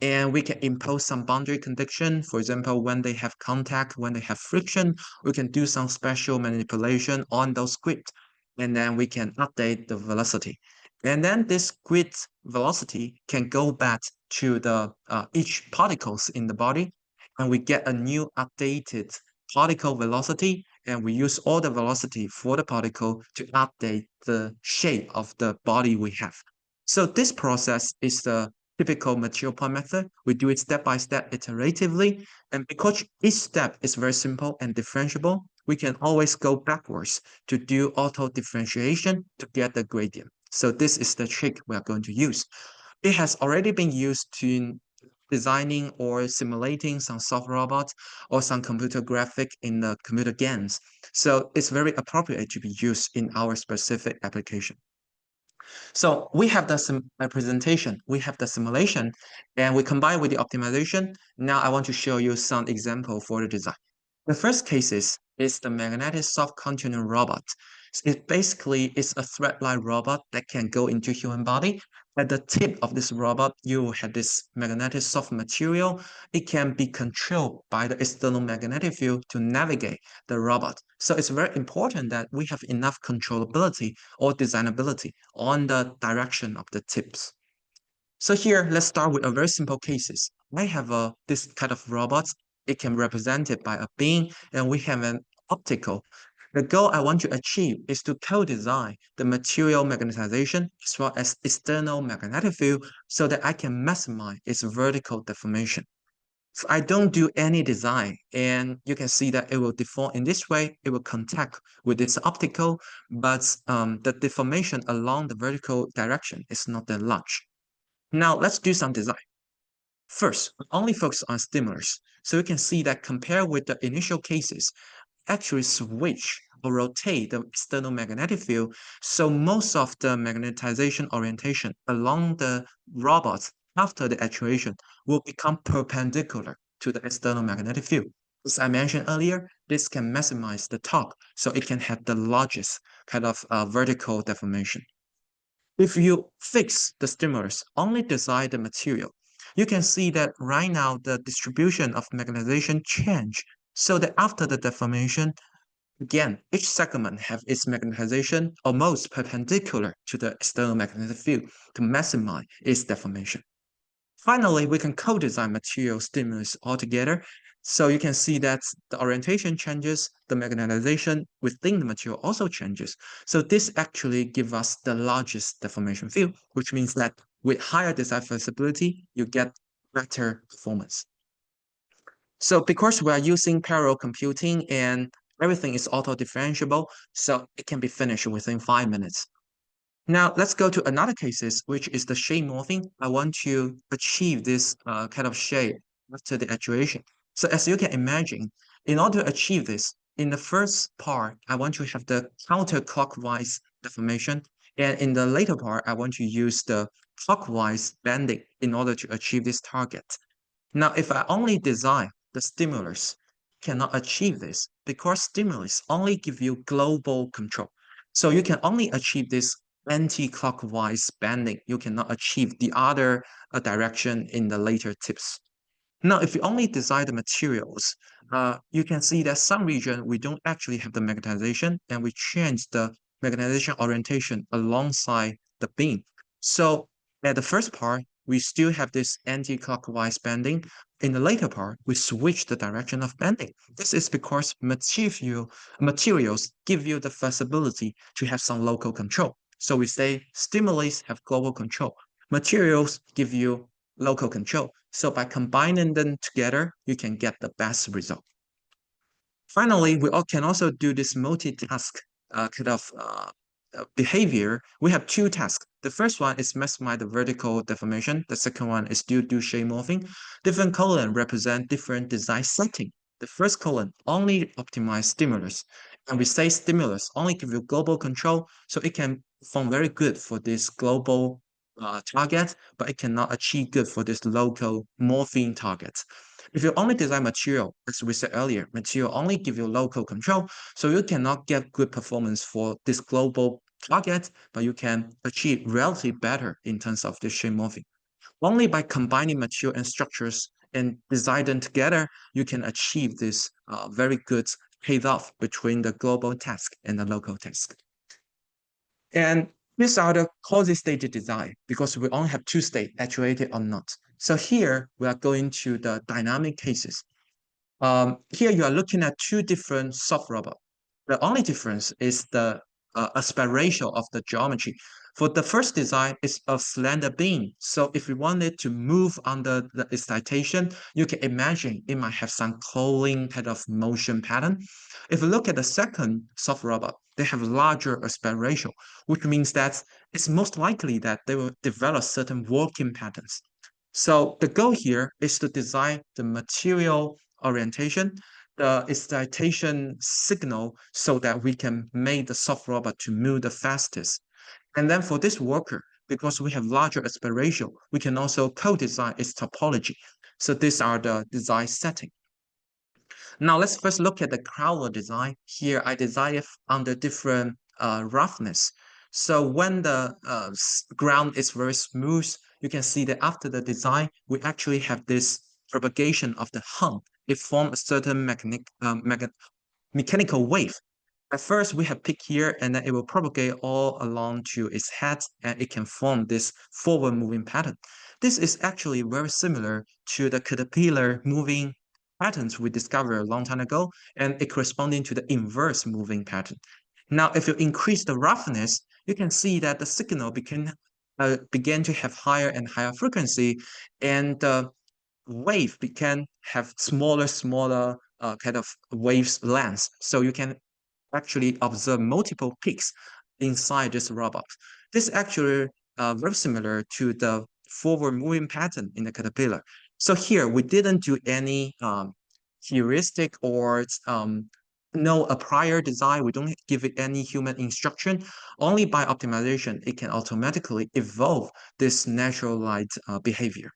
and we can impose some boundary condition. For example, when they have contact, when they have friction, we can do some special manipulation on those grids, and then we can update the velocity. And then this grid velocity can go back to the each particles in the body, and we get a new updated particle velocity, and we use all the velocity for the particle to update the shape of the body we have. So this process is the typical material point method. We do it step by step iteratively, and because each step is very simple and differentiable, we can always go backwards to do auto differentiation to get the gradient. So this is the trick we are going to use. It has already been used in designing or simulating some soft robots or some computer graphic in the computer games. So it's very appropriate to be used in our specific application. So we have the representation, we have the simulation, and we combine with the optimization. Now I want to show you some example for the design. The first case is the magnetic soft continuum robot. It basically is a thread-like robot that can go into human body. At the tip of this robot, you have this magnetic soft material. It can be controlled by the external magnetic field to navigate the robot. So it's very important that we have enough controllability or designability on the direction of the tips. So here, let's start with a very simple cases. I have this kind of robots. It can be represented by a beam, and we have an optical. The goal I want to achieve is to co-design the material magnetization as well as external magnetic field so that I can maximize its vertical deformation. If I don't do any design, and you can see that it will deform in this way, it will contact with its optical, but the deformation along the vertical direction is not that large. Now let's do some design. First, only focus on stimulus. So you can see that compared with the initial cases, actually switch or rotate the external magnetic field. So most of the magnetization orientation along the robots after the actuation will become perpendicular to the external magnetic field. As I mentioned earlier, this can maximize the torque, so it can have the largest kind of vertical deformation. If you fix the stimulus, only design the material, you can see that right now the distribution of magnetization change so that after the deformation, again, each segment have its magnetization almost perpendicular to the external magnetic field to maximize its deformation. Finally, we can co-design material stimulus altogether. So you can see that the orientation changes, the magnetization within the material also changes. So this actually gives us the largest deformation field, which means that with higher design flexibility, you get better performance. So because we are using parallel computing and everything is auto-differentiable, so it can be finished within 5 minutes. Now let's go to another cases, which is the shade morphing. I want to achieve this kind of shade after the actuation. So as you can imagine, in order to achieve this, in the first part, I want to have the counterclockwise deformation. And in the later part, I want to use the clockwise bending in order to achieve this target. Now, if I only design the stimulus, cannot achieve this because stimulus only give you global control. So you can only achieve this anti-clockwise bending. You cannot achieve the other direction in the later tips. Now, if you only design the materials, you can see that some region we don't actually have the magnetization and we change the magnetization orientation alongside the beam. So at the first part, we still have this anti-clockwise bending. In the later part, we switch the direction of bending. This is because materials give you the flexibility to have some local control. So we say stimulus have global control. Materials give you local control. So by combining them together, you can get the best result. Finally, we all can also do this multitask kind of behavior. We have two tasks. The first one is maximize the vertical deformation. The second one is do shade morphing. Different column represent different design setting. The first column only optimize stimulus. And we say stimulus only give you global control, so it can perform very good for this global target, but it cannot achieve good for this local morphing target. If you only design material, as we said earlier, material only give you local control, so you cannot get good performance for this global target, but you can achieve relatively better in terms of the shade morphing. Only by combining material and structures and design them together, you can achieve this very good trade-off between the global task and the local task. And these are the quasi-state design because we only have two states, actuated or not. So here we are going to the dynamic cases. Here you are looking at two different soft robots. The only difference is the aspect ratio of the geometry. For the first design, it's a slender beam. So if you wanted to move under the excitation, you can imagine it might have some crawling kind of motion pattern. If you look at the second soft robot, they have larger aspect ratio, which means that it's most likely that they will develop certain working patterns. So the goal here is to design the material orientation, the excitation signal, so that we can make the soft robot to move the fastest. And then for this worker, because we have larger aspect ratio, we can also co-design its topology. So these are the design setting. Now let's first look at the crawler design. Here I design it under different roughness. So when the ground is very smooth, you can see that after the design, we actually have this propagation of the hump. It forms a certain mechanical wave. At first, we have peak here, and then it will propagate all along to its head, and it can form this forward moving pattern. This is actually very similar to the caterpillar moving patterns we discovered a long time ago, and it corresponding to the inverse moving pattern. Now, if you increase the roughness, you can see that the signal began to have higher and higher frequency, and the wave can have smaller kind of waves length. So you can actually observe multiple peaks inside this robot. This is actually very similar to the forward moving pattern in the caterpillar. So here we didn't do any heuristic or no a prior design. We don't give it any human instruction. Only by optimization, it can automatically evolve this natural light behavior.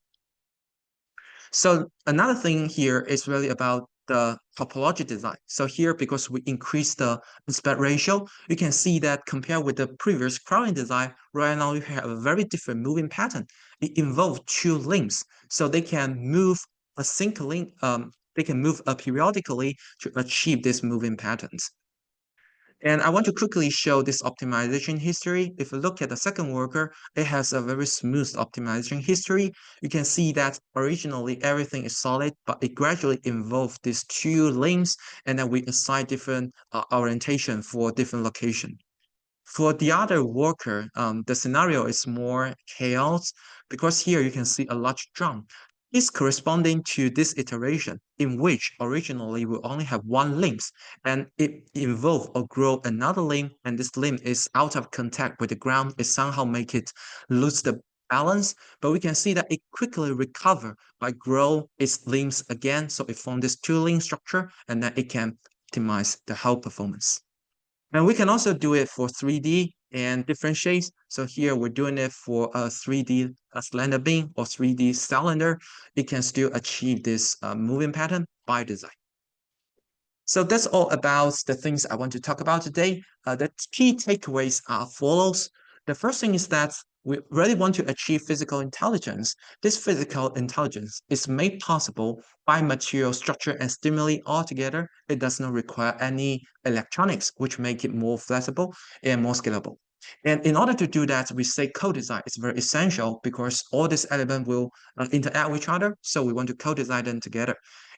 So another thing here is really about the topology design. So here, because we increase the aspect ratio, you can see that compared with the previous crowding design, right now you have a very different moving pattern. It involves two links, so they can move they can move periodically to achieve these moving patterns. And I want to quickly show this optimization history. If you look at the second worker, it has a very smooth optimization history. You can see that originally everything is solid, but it gradually involved these two links, and then we assign different orientation for different location. For the other worker, the scenario is more chaos because here you can see a large jump. is corresponding to this iteration in which originally we only have one limb and it evolve or grow another limb, and this limb is out of contact with the ground. It somehow make it lose the balance, but we can see that it quickly recover by grow its limbs again. So it forms this two-limb structure, and then it can optimize the whole performance. And we can also do it for 3D and differentiate. So here we're doing it for a 3D slender beam or 3D cylinder. It can still achieve this moving pattern by design. So that's all about the things I want to talk about today. The key takeaways are follows. The first thing is that we really want to achieve physical intelligence. This physical intelligence is made possible by material structure and stimuli altogether. It does not require any electronics, which make it more flexible and more scalable. And in order to do that, we say co-design is very essential because all these elements will interact with each other. So we want to co-design them together.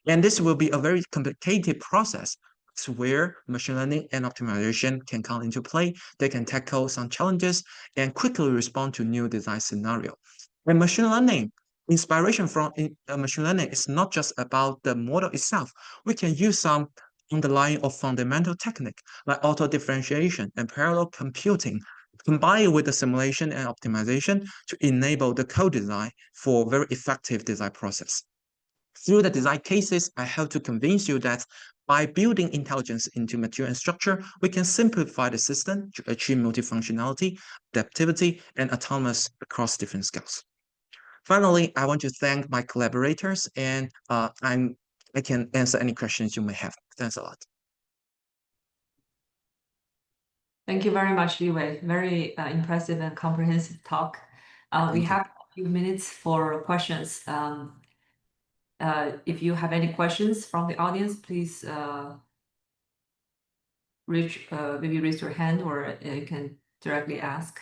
And this will be a very complicated process where machine learning and optimization can come into play. They can tackle some challenges and quickly respond to new design scenario. And machine learning, inspiration from machine learning is not just about the model itself. We can use some underlying or fundamental technique like auto differentiation and parallel computing combined with the simulation and optimization to enable the co-design for very effective design process. Through the design cases, I have to convince you that by building intelligence into material and structure, we can simplify the system to achieve multifunctionality, adaptivity, and autonomous across different scales. Finally, I want to thank my collaborators, and I can answer any questions you may have. Thanks a lot. Thank you very much, Liwei. Very impressive and comprehensive talk. We have a few minutes for questions. If you have any questions from the audience, please maybe raise your hand, or you can directly ask.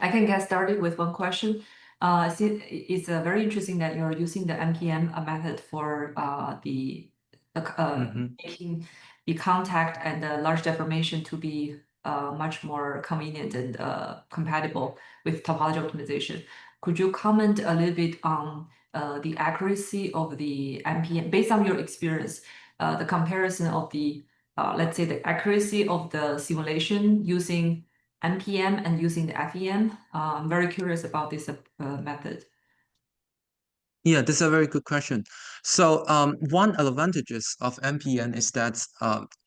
I can get started with one question. It's very interesting that you're using the MPM method for making the contact and the large deformation to be much more convenient and compatible with topology optimization. Could you comment a little bit on the accuracy of the MPM based on your experience, the comparison of the let's say the accuracy of the simulation using MPM and using the FEM? I'm very curious about this method. Yeah, this is a very good question. So one advantages of MPN is that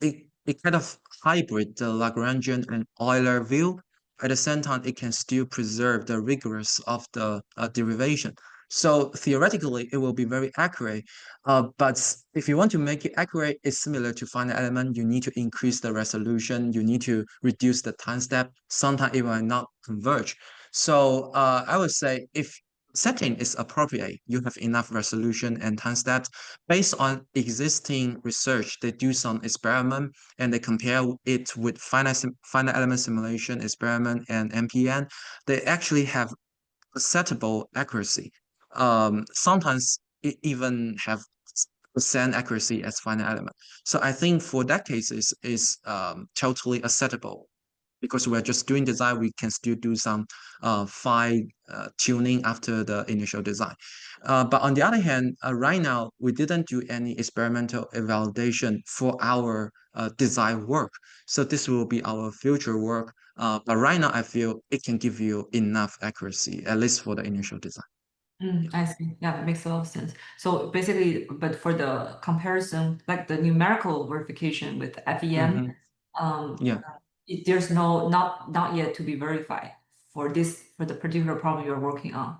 it kind of hybrid the Lagrangian and Euler view. At the same time, it can still preserve the rigorous of the derivation. So theoretically, it will be very accurate. But if you want to make it accurate, it's similar to finite element. You need to increase the resolution. You need to reduce the time step. Sometimes it might not converge. So I would say if setting is appropriate, you have enough resolution and time steps. Based on existing research, they do some experiment and they compare it with finite element simulation experiment and MPN. They actually have acceptable accuracy. Sometimes it even have percent accuracy as finite element. So I think for that case is totally acceptable because we're just doing design, we can still do some fine tuning after the initial design. But on the other hand, right now, we didn't do any experimental validation for our design work. So this will be our future work. But right now, I feel it can give you enough accuracy, at least for the initial design. I see. Yeah, it makes a lot of sense. So basically, but for the comparison, like the numerical verification with FEM, Yeah. there's not yet to be verified for the particular problem you're working on.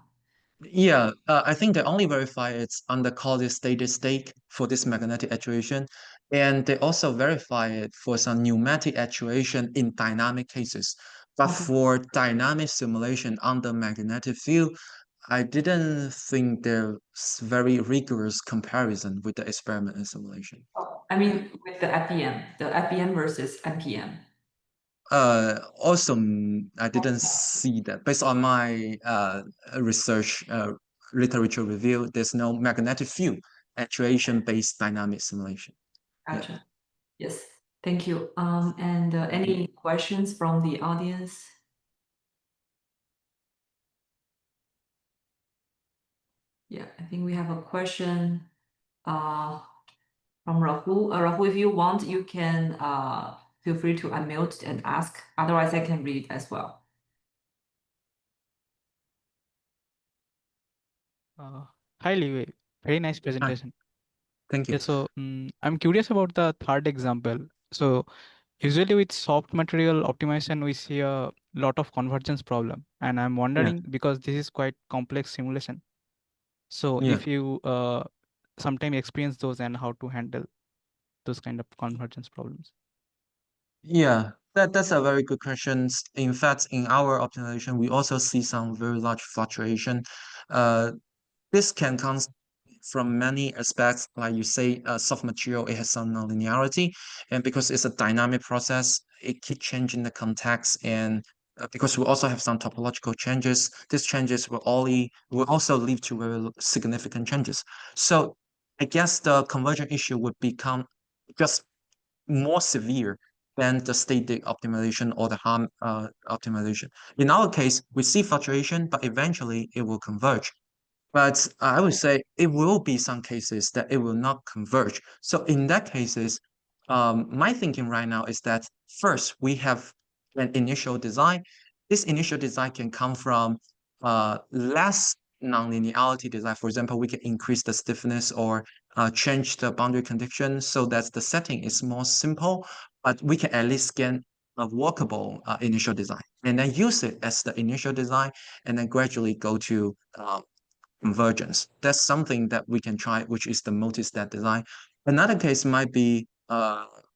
Yeah, I think they only verify it's under quasi stated state for this magnetic actuation. And they also verify it for some pneumatic actuation in dynamic cases. But Okay. for dynamic simulation under magnetic field, I didn't think there's very rigorous comparison with the experiment and simulation. I mean, with the FEM versus MPM. Also, I didn't see that. Based on my research literature review, there's no magnetic field actuation-based dynamic simulation. Gotcha. Yeah. Yes. Thank you. And any questions from the audience? Yeah, I think we have a question from Rahul. Rahul, if you want, you can feel free to unmute and ask. Otherwise, I can read as well. Hi, Liwei. Very nice Hi, presentation. thank you. Yeah, so I'm curious about the third example. So usually with soft material optimization, we see a lot of convergence problem, and I'm wondering because this is quite complex simulation. So Yeah. if you sometimes experience those and how to handle those kind of convergence problems. Yeah, that's a very good question. In fact, in our optimization, we also see some very large fluctuation. Uh, this can come from many aspects, like you say, soft material, it has some nonlinearity, and because it's a dynamic process, it keep changing the context, and because we also have some topological changes, these changes will also lead to very significant changes. So I guess the conversion issue would become just more severe than the static optimization or the harm optimization. In our case, we see fluctuation, but eventually it will converge. But I would say it will be some cases that it will not converge. So in that cases, my thinking right now is that first we have an initial design. This initial design can come from less nonlinearity design. For example, we can increase the stiffness or change the boundary condition so that the setting is more simple, but we can at least get a workable initial design and then use it as the initial design and then gradually go to convergence. That's something that we can try, which is the multi-step design. Another case might be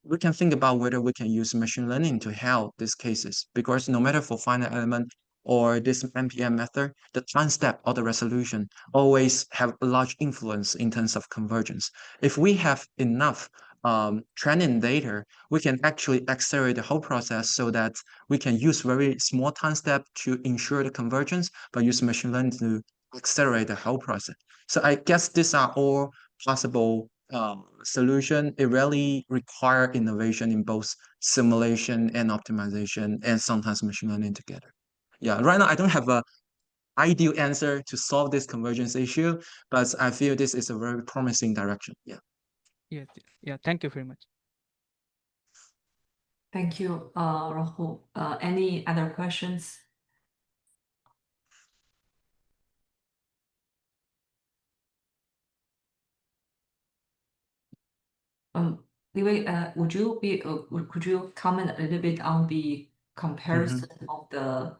we can think about whether we can use machine learning to help these cases because no matter for finite element or this MPM method, the time step or the resolution always have a large influence in terms of convergence. If we have enough training data, we can actually accelerate the whole process so that we can use very small time step to ensure the convergence, but use machine learning to accelerate the whole process. So I guess these are all possible solution. It really require innovation in both simulation and optimization and sometimes machine learning together. Yeah, right now I don't have a ideal answer to solve this convergence issue, but I feel this is a very promising direction. Yeah. Yes, yeah. Thank you very much. Thank you, Rahul. Any other questions? Liwei, could you comment a little bit on the comparison of the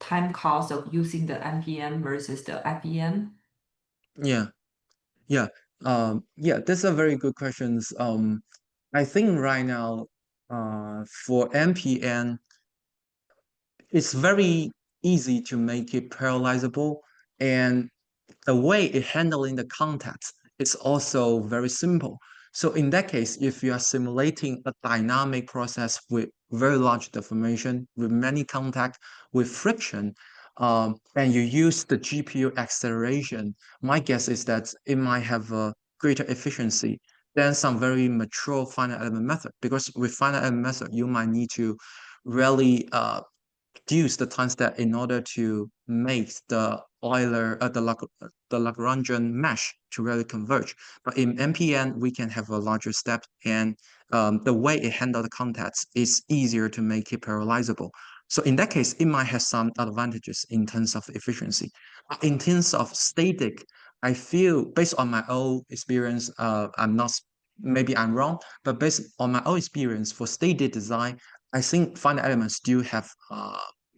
time cost of using the NPM versus the FEM? Yeah. Yeah. Yeah, that's a very good questions. I think right now, for MPN, it's very easy to make it parallelizable, and the way it handling the context is also very simple. So in that case, if you are simulating a dynamic process with very large deformation, with many contact, with friction, and you use the GPU acceleration, my guess is that it might have a greater efficiency than some very mature finite element method. Because with finite element method, you might need to really reduce the time step in order to make the Euler the Lagrangian mesh to really converge. But in MPN, we can have a larger step, and the way it handles the context is easier to make it parallelizable. So in that case, it might have some advantages in terms of efficiency. In terms of static, I feel based on my own experience, I'm not maybe I'm wrong, but based on my own experience for static design, I think finite elements do have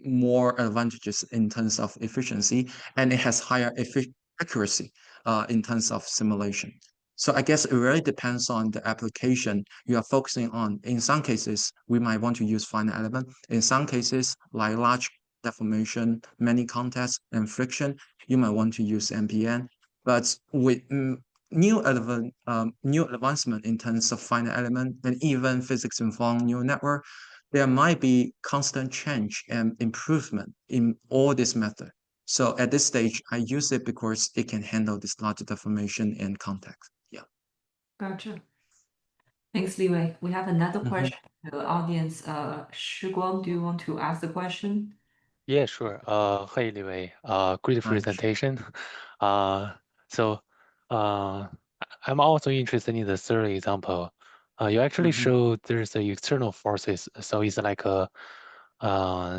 more advantages in terms of efficiency, and it has higher accuracy in terms of simulation. So I guess it really depends on the application you are focusing on. In some cases, we might want to use finite element. In some cases, like large deformation, many contacts, and friction, you might want to use MPN. But with new advancement in terms of finite element and even physics-informed neural network, there might be constant change and improvement in all this method. So at this stage, I use it because it can handle this large deformation and context. Yeah. Gotcha. Thanks, Liwei. We have another question to the audience. Shiguang, do you want to ask the question? Yeah, sure. Hey, Liwei. Great Hi. presentation. So, uh, I'm also interested in the third example. You actually Mhm. showed there's the external forces. So it's like a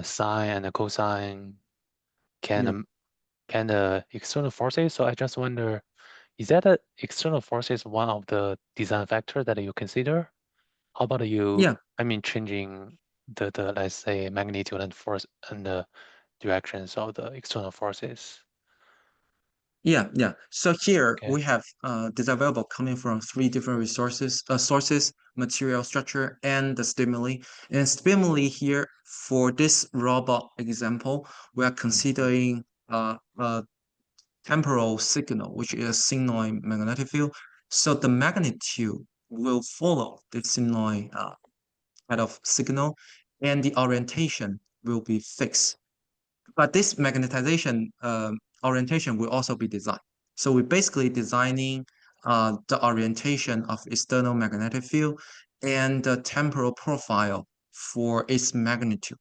sine and a cosine Yeah. can external forces. So I just wonder, is that a external forces one of the design factor that you consider? How about you, Yeah. I mean, changing the let's say magnitude and force and the directions of the external forces? Yeah. So here Okay. we have design variable coming from three different sources, material, structure, and the stimuli. And stimuli here for this robot example, we are considering a temporal signal, which is a sigmoid magnetic field. So the magnitude will follow the sigmoid kind of signal, and the orientation will be fixed. But this magnetization orientation will also be designed. So we're basically designing the orientation of external magnetic field and the temporal profile for its magnitude.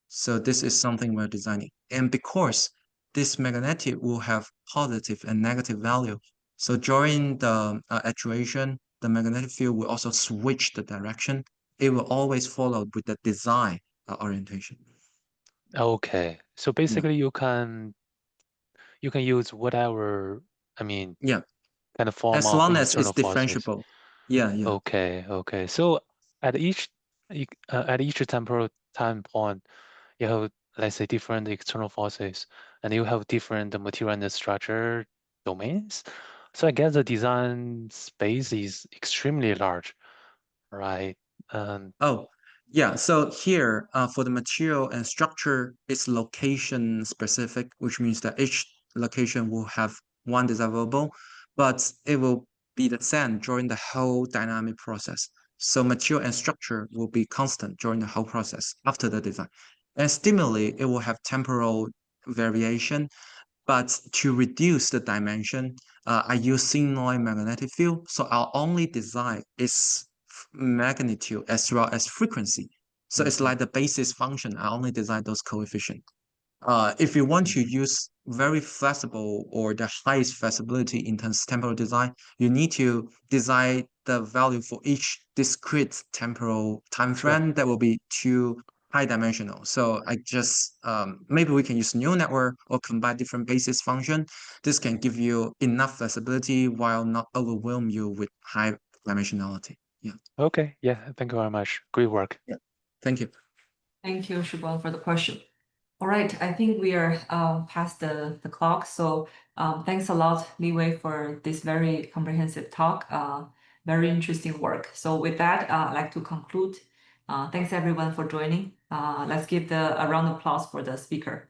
So this is something we're designing. And because this magnetic will have positive and negative value, so during the actuation, the magnetic field will also switch the direction. It will always follow with the design orientation. Okay. So Yeah. basically you can use whatever, I mean, Yeah. kind of form As of long as it's external forces. differentiable. Yeah. Okay. So at at each temporal time point, you have, let's say, different external forces, and you have different material and structure domains. So I guess the design space is extremely large, right? And Oh, yeah. So here, for the material and structure, it's location specific, which means that each location will have one design variable, but it will be the same during the whole dynamic process. So material and structure will be constant during the whole process after the design. And stimuli, it will have temporal variation, but to reduce the dimension, I use sigmoid magnetic field. So I'll only design its magnitude as well as frequency. So it's Mhm, like the basis function. I only design those coefficients. If you want to mhm. use very flexible or the highest flexibility in terms of temporal design, you need to design the value for each discrete temporal time Sure. frame that will be too high dimensional. So I just maybe we can use neural network or combine different basis function. This can give you enough flexibility while not overwhelm you with high dimensionality. Yeah. Okay. Yeah. Thank you very much. Great work. Yeah. Thank you. Thank you, Shubham, for the question. All right, I think we are past the clock. So thanks a lot, Liwei, for this very comprehensive talk. Very interesting work. So with that, I'd like to conclude. Thanks everyone for joining. Let's give a round of applause for the speaker.